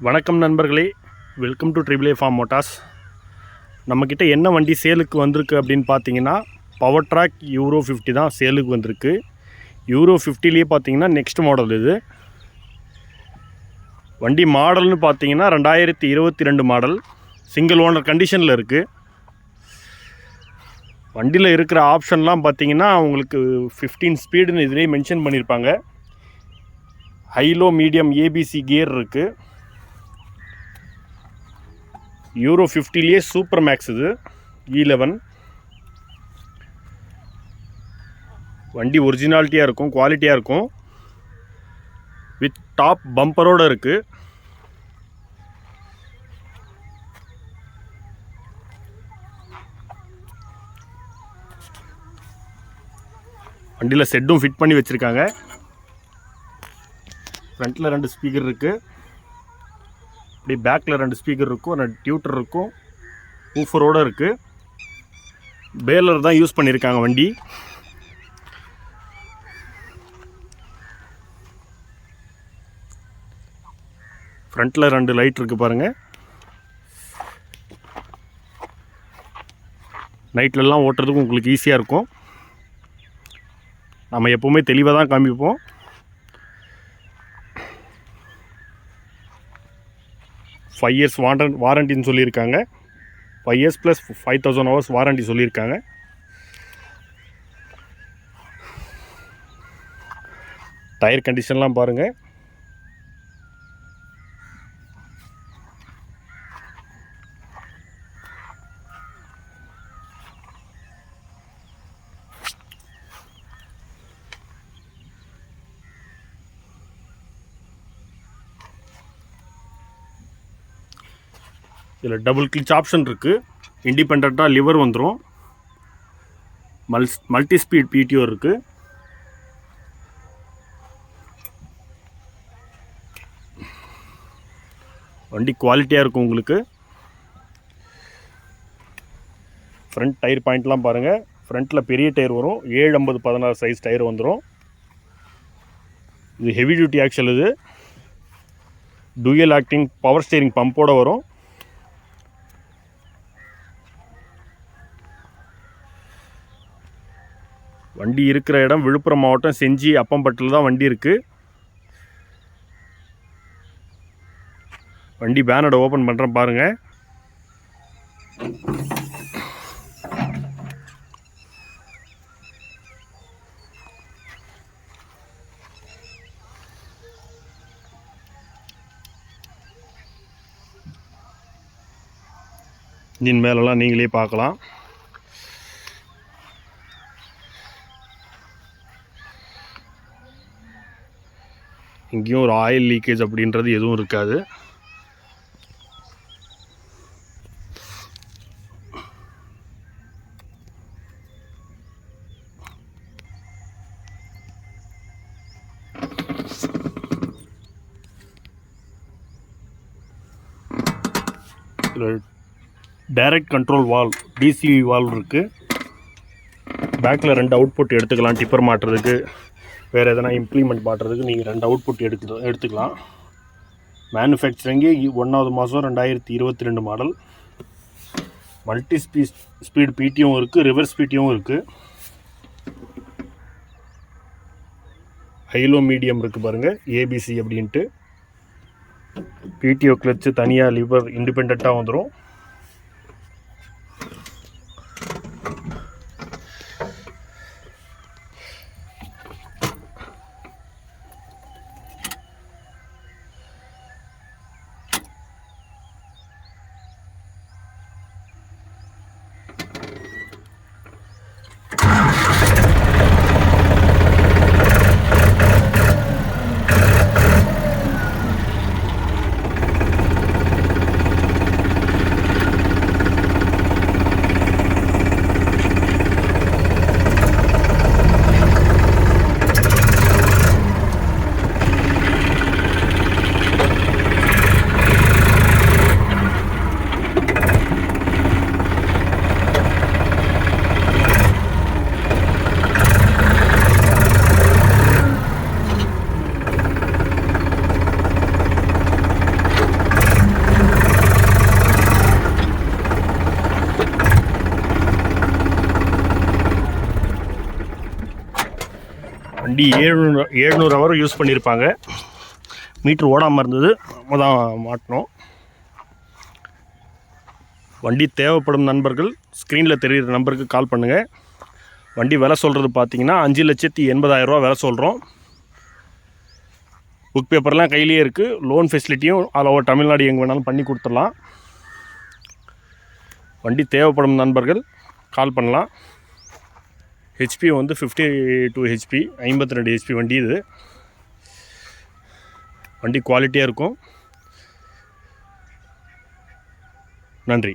வணக்கம் நண்பர்களே, welcome to Triple A Farm Motors. நம்மக்கிட்ட என்ன வண்டி சேலுக்கு வந்திருக்கு அப்படின்னு பார்த்தீங்கன்னா, பவர் ட்ராக் யூரோ 50 தான் சேலுக்கு வந்திருக்கு. யூரோ 50லேயே பார்த்தீங்கன்னா நெக்ஸ்ட் மாடல் இது. வண்டி மாடல்னு பார்த்தீங்கன்னா 2022 மாடல், சிங்கிள் ஓனர் கண்டிஷனில் இருக்குது. வண்டியில் இருக்கிற ஆப்ஷன்லாம் பார்த்தீங்கன்னா உங்களுக்கு 15 ஸ்பீடுன்னு இதிலே மென்ஷன் பண்ணியிருப்பாங்க. ஹைலோ மீடியம் ஏபிசி கியர் இருக்குது. யூரோ 50லேயே சூப்பர் மேக்ஸ் இது E11. வண்டி ஒரிஜினாலிட்டியாக இருக்கும், குவாலிட்டியாக இருக்கும், வித் டாப் பம்பரோடு இருக்குது. வண்டியில் செட்டும் ஃபிட் பண்ணி வச்சுருக்காங்க. ஃப்ரண்ட்டில் 2 ஸ்பீக்கர் இருக்குது, இப்படி பேக்கில் 2 ஸ்பீக்கர் இருக்கும், 2 டியூட்டர் இருக்கும், ஊஃபரோடு இருக்குது. பேலர் தான் யூஸ் பண்ணியிருக்காங்க வண்டி. ஃப்ரண்ட்டில் 2 லைட் இருக்குது பாருங்கள். நைட்லலாம் ஓட்டுறதுக்கு உங்களுக்கு ஈஸியாக இருக்கும். நம்ம எப்போவுமே தெளிவாக தான் காமிப்போம். ஃபைவ் இயர்ஸ் வாரண்டின்னு சொல்லியிருக்காங்க. 5 years + 5000 hours வாரண்டி சொல்லியிருக்காங்க. டயர் கண்டிஷன்லாம் பாருங்கள். இதில் டபுள் கிளச் ஆப்ஷன் இருக்குது. இண்டிபெண்ட்டாக லிவர் வந்துடும். மல்டி ஸ்பீட் பிடிஓ இருக்குது. வண்டி குவாலிட்டியாக இருக்கும் உங்களுக்கு. ஃப்ரண்ட் டயர் பாயிண்ட்லாம் பாருங்கள். ஃப்ரண்ட்டில் பெரிய டயர் வரும், 750/16 சைஸ் டயர் வந்துடும். இது ஹெவி டியூட்டி ஆக்சுவல். இது டூயல் ஆக்டிங் பவர் ஸ்டீரிங் பம்போடு வரும். வண்டி இருக்கிற இடம் விழுப்புரம் மாவட்டம் செஞ்சி அப்பம்பட்டில் தான் வண்டி இருக்குது. வண்டி பேனடை ஓப்பன் பண்ணுறேன் பாருங்கள். இன்ஜின் மேலெல்லாம் நீங்களே பார்க்கலாம். இங்கேயும் ஒரு ஆயில் லீக்கேஜ் அப்படின்றது எதுவும் இருக்காது. Direct control valve, DCV valve இருக்குது. பேக்கில் 2 அவுட்புட் எடுத்துக்கலாம். டிப்பர் மாட்டுறதுக்கு, வேறு எதனா இம்ப்ளிமெண்ட் மாட்டுறதுக்கு நீங்கள் 2 அவுட்புட் எடுத்துக்கலாம். மேனுஃபேக்சரிங்கே 1வது மாதம் 2022 மாடல். மல்டி ஸ்பீட் பிடியும் இருக்குது, ரிவர்ஸ் பிடியும் இருக்குது. ஹைலோ மீடியம் இருக்குது பாருங்கள், ஏபிசி அப்படின்ட்டு. பிடிஓ கிளச்சு தனியாக, லிவர் இண்டிபெண்ட்டாக வந்துடும். வண்டி 700 ஹவர் யூஸ் பண்ணியிருப்பாங்க. மீட்ரு ஓடாமல் இருந்தது, நம்ம தான் மாட்டினோம். வண்டி தேவைப்படும் நண்பர்கள் ஸ்க்ரீனில் தெரிகிற நம்பருக்கு கால் பண்ணுங்கள். வண்டி விலை சொல்கிறது பார்த்தீங்கன்னா 5,80,000 விலை சொல்கிறோம். புக் பேப்பர்லாம் கையிலேயே இருக்குது. லோன் ஃபெசிலிட்டியும் ஆல் ஓவர் தமிழ்நாடு எங்கே வேணாலும் பண்ணி கொடுத்துடலாம். வண்டி தேவைப்படும் நண்பர்கள் கால் பண்ணலாம். ஹெச்பி வந்து 52 ஹெச்பி, 52 ஹெச்பி வண்டி இது. வண்டி குவாலிட்டியாக இருக்கும். நன்றி.